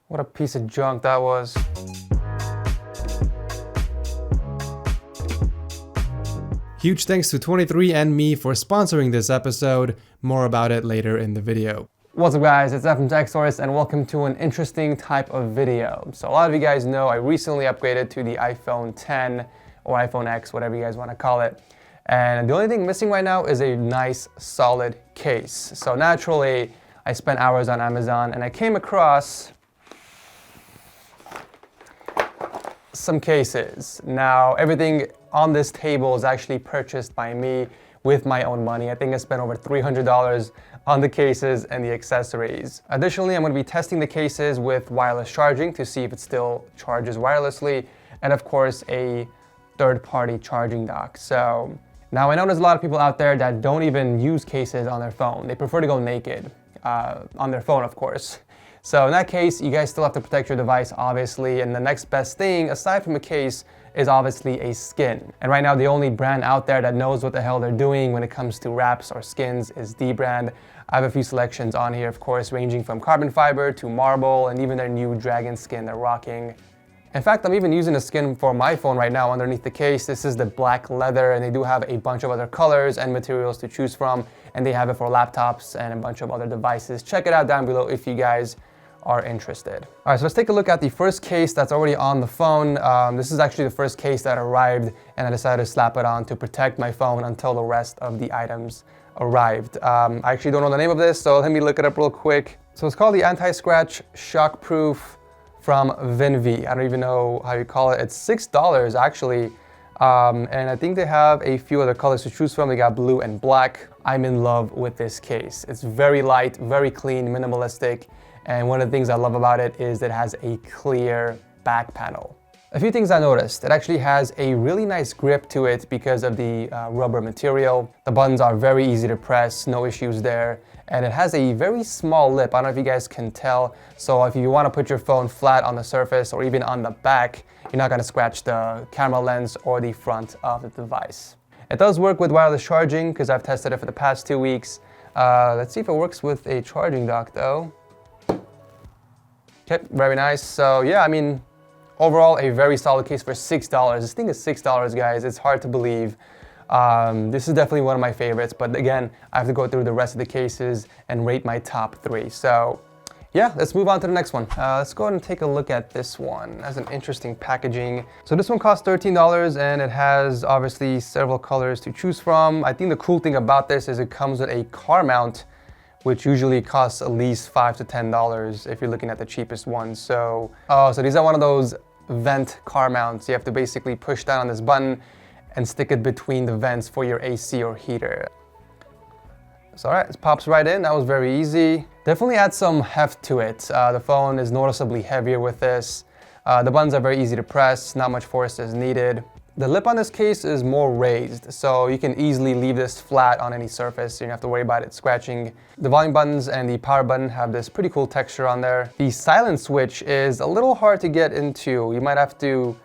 What a piece of junk that was. Huge thanks to 23andMe for sponsoring this episode. More about it later in the video. What's up guys, it's F from x-doria and welcome to an interesting type of video. So a lot of you guys know I recently upgraded to the iPhone 10 or iPhone X, whatever you guys want to call it. And the only thing missing right now is a nice solid case. So naturally, I spent hours on Amazon and I came across some cases. Now everything on this table is actually purchased by me with my own money. I think I spent over $300 on the cases and the accessories. Additionally, I'm going to be testing the cases with wireless charging to see if it still charges wirelessly, and of course a third-party charging dock. So now I know there's a lot of people out there that don't even use cases on their phone. They prefer to go naked on their phone, of course. So in that case, you guys still have to protect your device, obviously, and the next best thing, aside from a case, is obviously a skin. And right now, the only brand out there that knows what the hell they're doing when it comes to wraps or skins is dbrand. I have a few selections on here, of course, ranging from carbon fiber to marble, and even their new dragon skin they're rocking. In fact, I'm even using a skin for my phone right now underneath the case. This is the black leather, and they do have a bunch of other colors and materials to choose from, and they have it for laptops and a bunch of other devices. Check it out down below if you guys are interested. All right, so let's take a look at the first case that's already on the phone. This is actually the first case that arrived, and I decided to slap it on to protect my phone until the rest of the items arrived. I actually don't know the name of this, so let me look it up real quick. So it's called the Anti-Scratch Shockproof from Vinvi. I don't even know how you call it. It's $6 actually. And I think they have a few other colors to choose from. They got blue and black. I'm in love with this case. It's very light, very clean, minimalistic. And one of the things I love about it is that it has a clear back panel. A few things I noticed. It actually has a really nice grip to it because of the rubber material. The buttons are very easy to press, no issues there. And it has a very small lip. I don't know if you guys can tell. So if you want to put your phone flat on the surface or even on the back, you're not going to scratch the camera lens or the front of the device. It does work with wireless charging because I've tested it for the past 2 weeks. Let's see if it works with a charging dock though. Okay, very nice. So yeah, I mean, overall a very solid case for $6. This thing is $6, guys. It's hard to believe. This is definitely one of my favorites, but again, I have to go through the rest of the cases and rate my top 3. So yeah, let's move on to the next one. Let's go ahead and take a look at this one. It has an interesting packaging. So this one costs $13 and it has obviously several colors to choose from. I think the cool thing about this is it comes with a car mount, which usually costs at least $5 to $10 if you're looking at the cheapest ones. So, so these are one of those vent car mounts. You have to basically push down on this button and stick it between the vents for your AC or heater. So all right, it pops right in. That was very easy. Definitely adds some heft to it. The phone is noticeably heavier with this. The buttons are very easy to press, not much force is needed. The lip on this case is more raised, so you can easily leave this flat on any surface. So you don't have to worry about it scratching. The volume buttons and the power button have this pretty cool texture on there. The silent switch is a little hard to get into. You might have to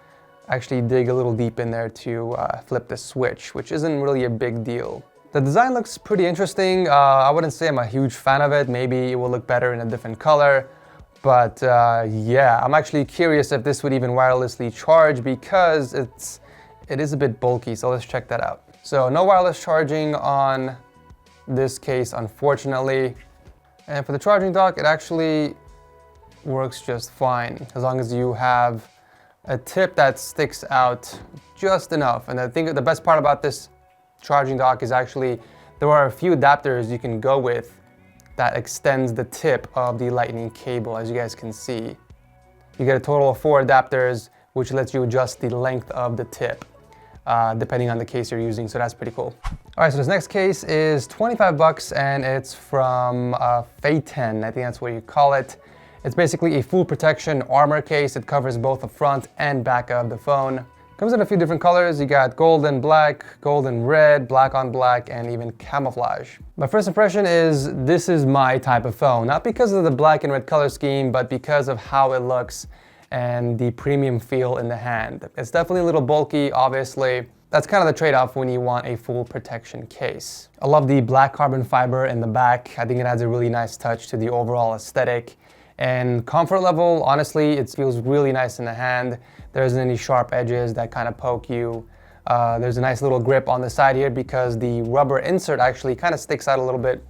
actually dig a little deep in there to flip the switch, which isn't really a big deal. The design looks pretty interesting. I wouldn't say I'm a huge fan of it. Maybe it will look better in a different color. But yeah, I'm actually curious if this would even wirelessly charge because it is a bit bulky, so let's check that out. So no wireless charging on this case, unfortunately. And for the charging dock, it actually works just fine as long as you have a tip that sticks out just enough. And I think the best part about this charging dock is actually there are a few adapters you can go with that extends the tip of the lightning cable, as you guys can see. You get a total of 4 adapters, which lets you adjust the length of the tip. Depending on the case you're using, so that's pretty cool. All right, so this next case is 25 bucks and it's from Phaeton, I think that's what you call it. It's basically a full protection armor case. It covers both the front and back of the phone. Comes in a few different colors. You got gold and black, gold and red, black on black, and even camouflage. My first impression is this is my type of phone, not because of the black and red color scheme, but because of how it looks and the premium feel in the hand. It's definitely a little bulky, obviously. That's kind of the trade-off when you want a full protection case. I love the black carbon fiber in the back. I think it adds a really nice touch to the overall aesthetic. And comfort level, honestly, it feels really nice in the hand. There isn't any sharp edges that kind of poke you. There's a nice little grip on the side here because the rubber insert actually kind of sticks out a little bit,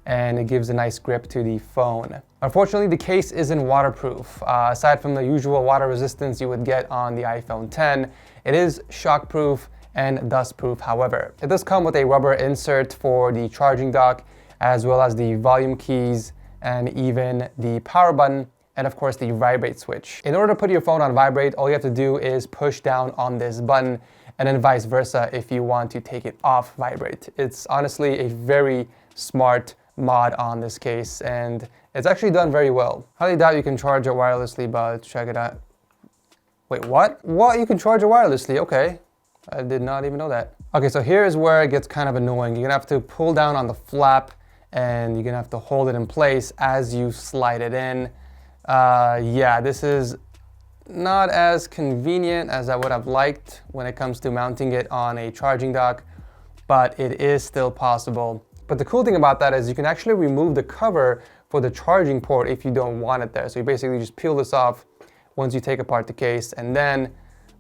and it gives a nice grip to the phone. Unfortunately, the case isn't waterproof. Aside from the usual water resistance you would get on the iPhone X, it is shockproof and dustproof. However, it does come with a rubber insert for the charging dock, as well as the volume keys and even the power button, and of course the vibrate switch. In order to put your phone on vibrate, all you have to do is push down on this button, and then vice versa if you want to take it off vibrate. It's honestly a very smart mod on this case, and it's actually done very well. Highly doubt you can charge it wirelessly, but check it out. Wait, what? What? You can charge it wirelessly? Okay. I did not even know that. Okay, so here is where it gets kind of annoying. You're gonna have to pull down on the flap, and you're gonna have to hold it in place as you slide it in. Yeah, this is not as convenient as I would have liked when it comes to mounting it on a charging dock, but it is still possible. But the cool thing about that is you can actually remove the cover for the charging port if you don't want it there. So you basically just peel this off once you take apart the case, and then,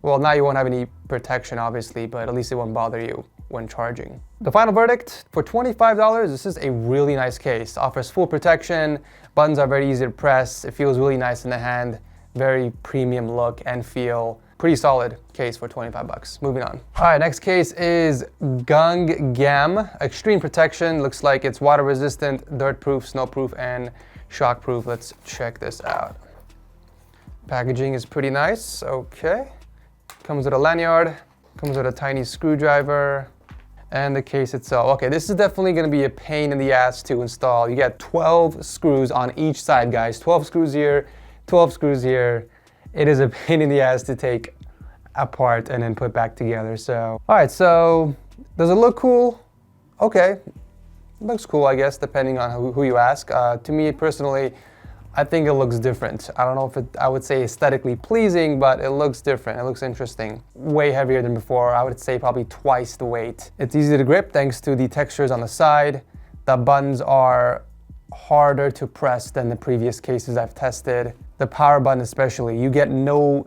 well, now you won't have any protection obviously, but at least it won't bother you when charging. The final verdict, for $25, this is a really nice case. Offers full protection, buttons are very easy to press, it feels really nice in the hand, very premium look and feel. Pretty solid case for 25 bucks. Moving on. All right, next case is Gung Gam. Extreme protection, looks like it's water resistant, dirt proof, snow proof, and shock proof. Let's check this out. Packaging is pretty nice, okay. Comes with a lanyard, comes with a tiny screwdriver, and the case itself. Okay, this is definitely gonna be a pain in the ass to install. You get 12 screws on each side, guys. 12 screws here, 12 screws here. It is a pain in the ass to take apart and then put back together. So, all right, so does it look cool? Okay, it looks cool, I guess, depending on who you ask. To me personally, I think it looks different. I don't know if I would say aesthetically pleasing, but it looks different. It looks interesting. Way heavier than before. I would say probably twice the weight. It's easy to grip thanks to the textures on the side. The buttons are harder to press than the previous cases I've tested. The power button especially, you get no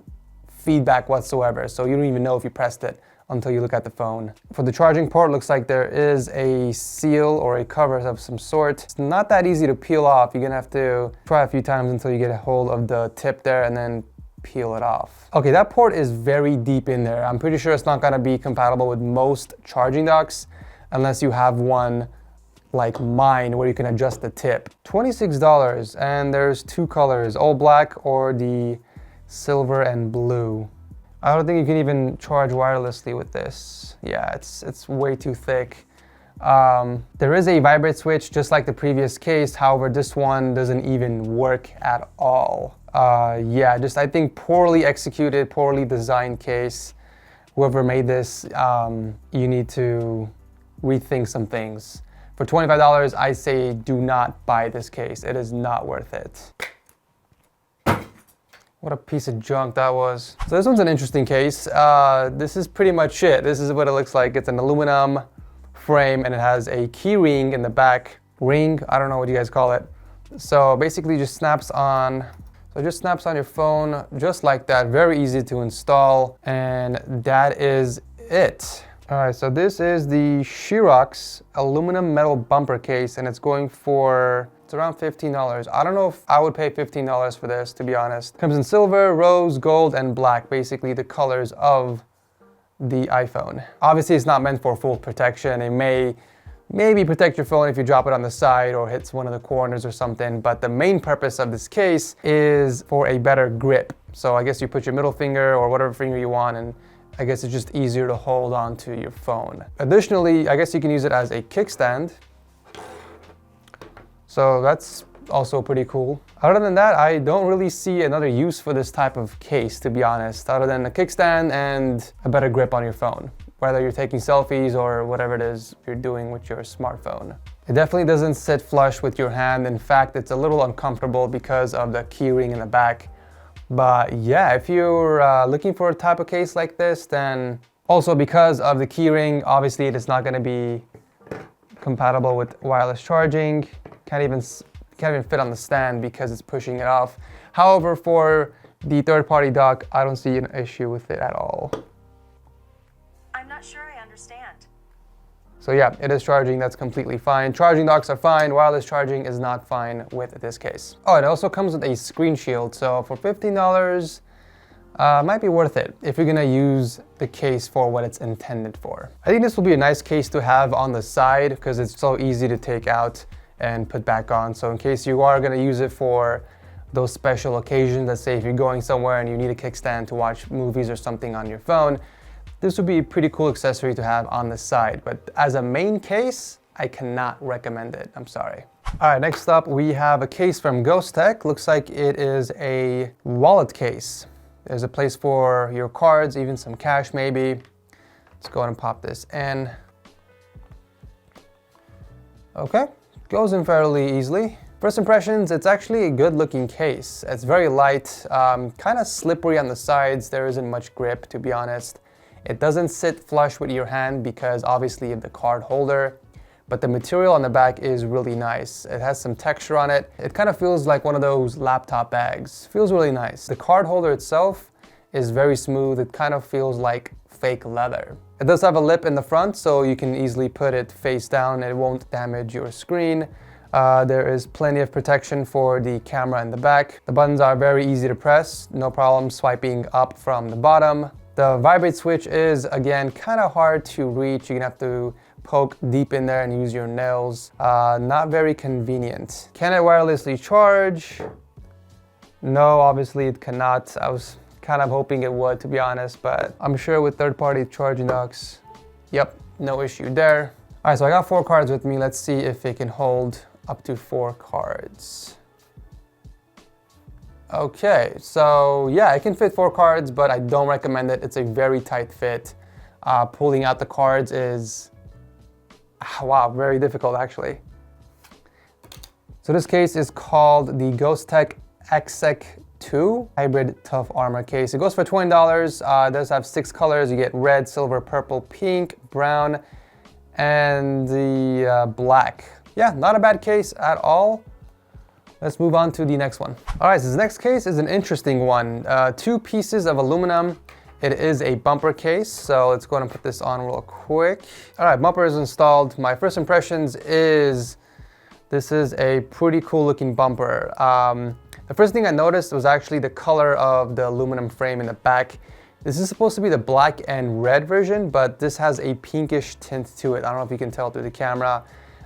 feedback whatsoever, so you don't even know if you pressed it until you look at the phone. For the charging port, looks like there is a seal or a cover of some sort. It's not that easy to peel off. You're gonna have to try a few times until you get a hold of the tip there and then peel it off. Okay, that port is very deep in there. I'm pretty sure it's not gonna be compatible with most charging docks unless you have one like mine where you can adjust the tip. $26, and there's two colors, all black or the silver and blue. I don't think you can even charge wirelessly with this. Yeah, it's way too thick. There is a vibrate switch just like the previous case, however this one doesn't even work at all. Yeah, just I think poorly executed, poorly designed case. Whoever made this, you need to rethink some things. For $25, I say do not buy this case. It is not worth it. What a piece of junk that was. So this one's an interesting case. This is pretty much it. This is what it looks like. It's an aluminum frame and it has a key ring in the back. Ring, I don't know what you guys call it. So basically just snaps on. So it just snaps on your phone just like that. Very easy to install, and that is it. All right, so this is the Sherox aluminum metal bumper case, and it's going for, it's around $15. I don't know if I would pay $15 for this, to be honest. Comes in silver, rose, gold, and black, basically the colors of the iPhone. Obviously, it's not meant for full protection. It may maybe protect your phone if you drop it on the side or hits one of the corners or something, but the main purpose of this case is for a better grip. So I guess you put your middle finger or whatever finger you want, and I guess it's just easier to hold on to your phone. Additionally, I guess you can use it as a kickstand. So that's also pretty cool. Other than that, I don't really see another use for this type of case, to be honest, other than a kickstand and a better grip on your phone, whether you're taking selfies or whatever it is you're doing with your smartphone. It definitely doesn't sit flush with your hand. In fact, it's a little uncomfortable because of the key ring in the back. But yeah, if you're looking for a type of case like this, then also because of the key ring, obviously it is not going to be compatible with wireless charging. Can't can't even fit on the stand because it's pushing it off. However, for the third-party dock, I don't see an issue with it at all. I'm not sure I understand. So yeah, it is charging, that's completely fine. Charging docks are fine, wireless charging is not fine with this case. Oh, it also comes with a screen shield, so for $15, might be worth it if you're gonna use the case for what it's intended for. I think this will be a nice case to have on the side because it's so easy to take out and put back on. So in case you are gonna use it for those special occasions, let's say if you're going somewhere and you need a kickstand to watch movies or something on your phone, this would be a pretty cool accessory to have on the side, but as a main case, I cannot recommend it. I'm sorry. All right, next up, we have a case from Ghost Tech. Looks like it is a wallet case. There's a place for your cards, even some cash maybe. Let's go ahead and pop this in. Okay, goes in fairly easily. First impressions, it's actually a good looking case. It's very light, kind of slippery on the sides. There isn't much grip, to be honest. It doesn't sit flush with your hand because obviously of the card holder, but the material on the back is really nice. It has some texture on it. It kind of feels like one of those laptop bags. Feels really nice. The card holder itself is very smooth. It kind of feels like fake leather. It does have a lip in the front, so you can easily put it face down and it won't damage your screen. There is plenty of protection for the camera in the back. The buttons are very easy to press, no problem swiping up from the bottom. The vibrate switch is, again, kind of hard to reach. You're gonna have to poke deep in there and use your nails. Not very convenient. Can it wirelessly charge? No, obviously it cannot. I was kind of hoping it would, to be honest, but I'm sure with third-party charging docks, yep, no issue there. All right, so I got 4 cards with me. Let's see if it can hold up to 4 cards. Okay, so yeah, it can fit 4 cards, but I don't recommend it. It's a very tight fit. Pulling out the cards is, wow, very difficult actually. So this case is called the Ghost Tech XSEC 2 Hybrid Tough Armor Case. It goes for $20. It does have 6 colors. You get red, silver, purple, pink, brown, and the black. Yeah, not a bad case at all. Let's move on to the next one. All right, so this next case is an interesting one. 2 pieces of aluminum. It is a bumper case, so let's go ahead and put this on real quick. All right, bumper is installed. My first impressions is this is a pretty cool looking bumper. The first thing I noticed was actually the color of the aluminum frame in the back. This is supposed to be the black and red version, but this has a pinkish tint to it. I don't know if you can tell through the camera.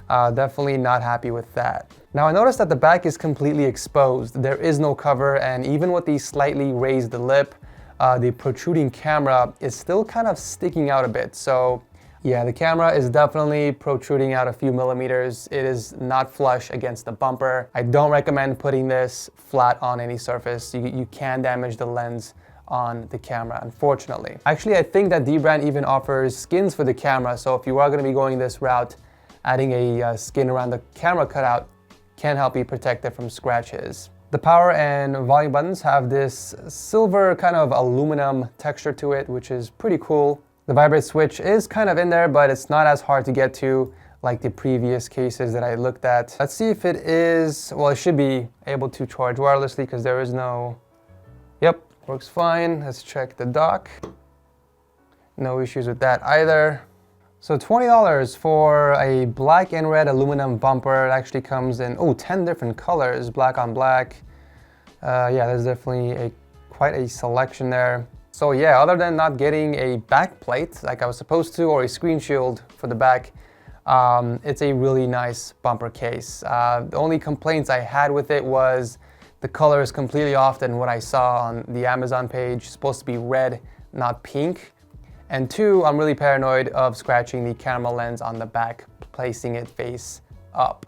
Definitely not happy with that. Now I noticed that the back is completely exposed. There is no cover, and even with the slightly raised lip, the protruding camera is still kind of sticking out a bit. So yeah, the camera is definitely protruding out a few millimeters. It is not flush against the bumper. I don't recommend putting this flat on any surface. You can damage the lens on the camera, unfortunately. Actually, I think that D-Brand even offers skins for the camera, so if you are going to be going this route, adding a skin around the camera cutout can help you protect it from scratches. The power and volume buttons have this silver kind of aluminum texture to it, which is pretty cool. The vibrate switch is kind of in there, but it's not as hard to get to like the previous cases that I looked at. Let's see if it is, well, it should be able to charge wirelessly because there is no, yep, works fine. Let's check the dock. No issues with that either. So $20 for a black and red aluminum bumper. It actually comes in, 10 different colors, black on black. Yeah, there's definitely quite a selection there. So yeah, other than not getting a back plate like I was supposed to, or a screen shield for the back, it's a really nice bumper case. The only complaints I had with it was the color is completely off than what I saw on the Amazon page. It's supposed to be red, not pink. And 2, I'm really paranoid of scratching the camera lens on the back, placing it face up.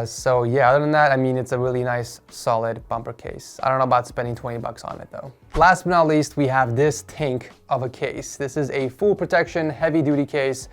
So yeah, other than that, I mean, it's a really nice, solid bumper case. I don't know about spending 20 bucks on it though. Last but not least, we have this tank of a case. This is a full protection, heavy duty case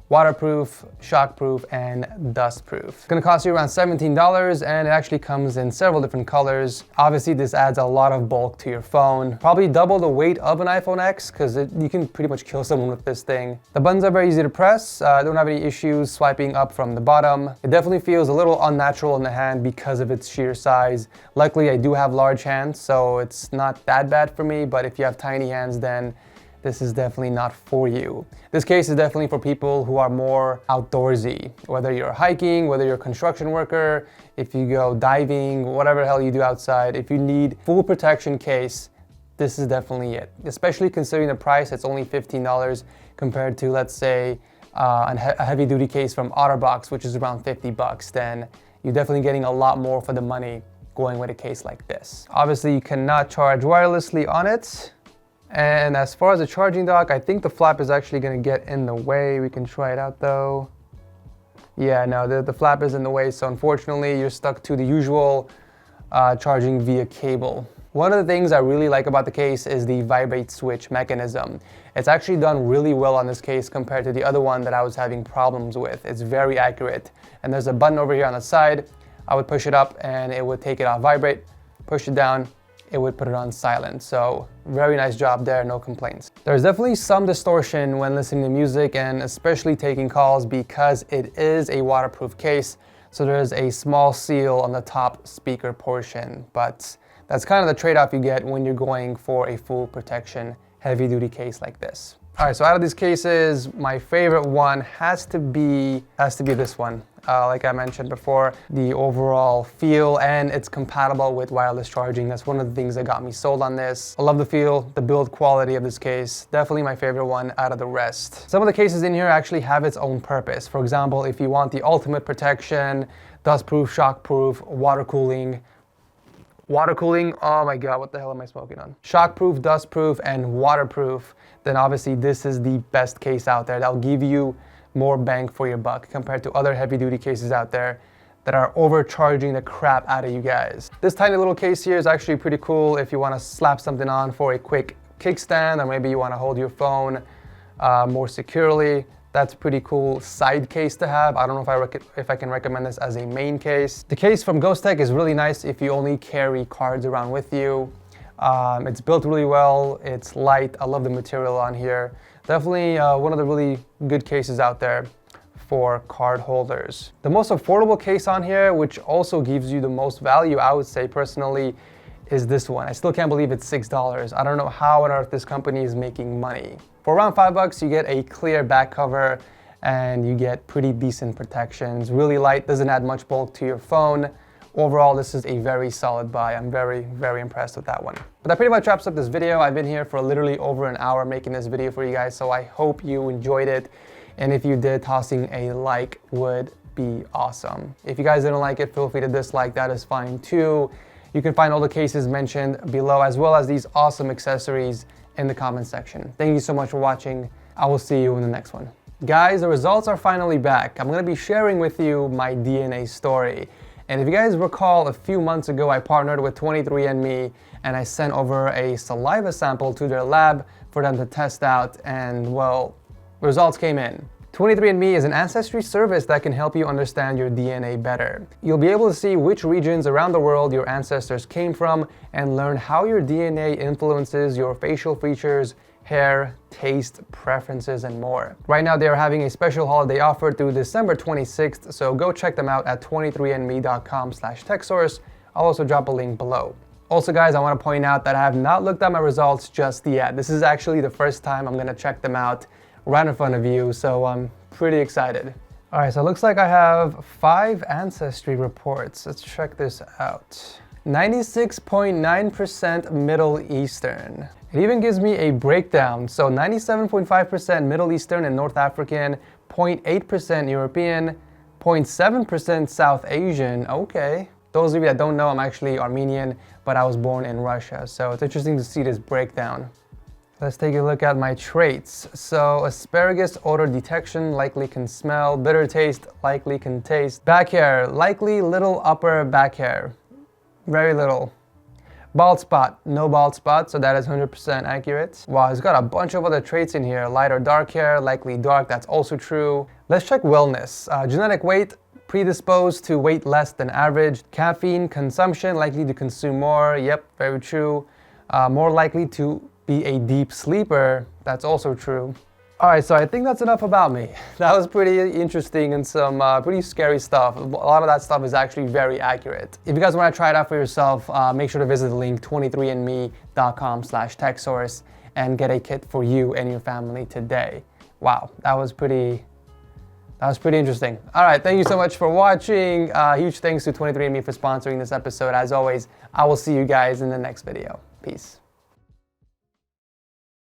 waterproof, shockproof, and dustproof. It's gonna cost you around $17, and it actually comes in several different colors. Obviously, this adds a lot of bulk to your phone. Probably double the weight of an iPhone X, because you can pretty much kill someone with this thing. The buttons are very easy to press. I don't have any issues swiping up from the bottom. It definitely feels a little unnatural in the hand because of its sheer size. Luckily, I do have large hands, so it's not that bad for me, but if you have tiny hands, then this is definitely not for you. This case is definitely for people who are more outdoorsy, whether you're hiking, whether you're a construction worker, if you go diving, whatever the hell you do outside. If you need full protection case, this is definitely it. Especially considering the price, it's only $15 compared to, let's say, a heavy duty case from OtterBox, which is around 50 bucks. Then you're definitely getting a lot more for the money going with a case like this. Obviously, you cannot charge wirelessly on it. And as far as the charging dock, I think the flap is actually going to get in the way. We can try it out though. Yeah, no, the flap is in the way, so unfortunately you're stuck to the usual charging via cable. One of the things I really like about the case is the vibrate switch mechanism. It's actually done really well on this case compared to the other one that I was having problems with. It's very accurate. And there's a button over here on the side. I would push it up and it would take it off vibrate, push it down, it would put it on silent. So very nice job there, no complaints. There's definitely some distortion when listening to music and especially taking calls because it is a waterproof case. So there's a small seal on the top speaker portion, but that's kind of the trade-off you get when you're going for a full protection heavy duty case like this. All right, so out of these cases, my favorite one has to be this one. Like I mentioned before, the overall feel, and it's compatible with wireless charging. That's one of the things that got me sold on this. I love the feel, the build quality of this case. Definitely my favorite one out of the rest. Some of the cases in here actually have its own purpose. For example, if you want the ultimate protection, dustproof, shockproof, water cooling, oh my God, what the hell am I smoking on? Shockproof, dustproof, and waterproof, then obviously this is the best case out there. That'll give you more bang for your buck compared to other heavy duty cases out there that are overcharging the crap out of you guys. This tiny little case here is actually pretty cool if you want to slap something on for a quick kickstand, or maybe you want to hold your phone more securely. That's a pretty cool side case to have. I don't know if I can recommend this as a main case. The case from Ghost Tech is really nice if you only carry cards around with you. It's built really well, it's light, I love the material on here. Definitely one of the really good cases out there for card holders. The most affordable case on here, which also gives you the most value, I would say personally, is this one. I still can't believe it's $6. I don't know how on earth this company is making money. For around $5, you get a clear back cover and you get pretty decent protections. Really light, doesn't add much bulk to your phone. Overall, this is a very solid buy. I'm very, very impressed with that one. But that pretty much wraps up this video. I've been here for literally over an hour making this video for you guys, so I hope you enjoyed it. And if you did, tossing a like would be awesome. If you guys didn't like it, feel free to dislike, that is fine too. You can find all the cases mentioned below, as well as these awesome accessories in the comment section. Thank you so much for watching. I will see you in the next one. Guys, the results are finally back. I'm gonna be sharing with you my DNA story. And if you guys recall, a few months ago, I partnered with 23andMe and I sent over a saliva sample to their lab for them to test out, and well, results came in. 23andMe is an ancestry service that can help you understand your DNA better. You'll be able to see which regions around the world your ancestors came from and learn how your DNA influences your facial features, hair, taste, preferences, and more. Right now, they are having a special holiday offer through December 26th, so go check them out at 23andme.com/techsource. I'll also drop a link below. Also, guys, I want to point out that I have not looked at my results just yet. This is actually the first time I'm going to check them out right in front of you, so I'm pretty excited. All right, so it looks like I have 5 ancestry reports. Let's check this out. 96.9% Middle Eastern. It even gives me a breakdown. So 97.5% Middle Eastern and North African, 0.8% European, 0.7% South Asian. Okay. Those of you that don't know, I'm actually Armenian, but I was born in Russia. So it's interesting to see this breakdown. Let's take a look at my traits. So asparagus odor detection, likely can smell. Bitter taste, likely can taste. Back hair, likely little upper back hair. Very little. Bald spot, no bald spot, so that is 100% accurate. Wow, he's got a bunch of other traits in here. Light or dark hair, likely dark, that's also true. Let's check wellness. Genetic weight, predisposed to weight less than average. Caffeine consumption, likely to consume more. Yep, very true. More likely to be a deep sleeper. That's also true. All right, so I think that's enough about me. That was pretty interesting and some pretty scary stuff. A lot of that stuff is actually very accurate. If you guys want to try it out for yourself, make sure to visit the link 23andme.com/techsource and get a kit for you and your family today. Wow, that was pretty interesting. All right, thank you so much for watching. Huge thanks to 23andMe for sponsoring this episode. As always, I will see you guys in the next video. Peace.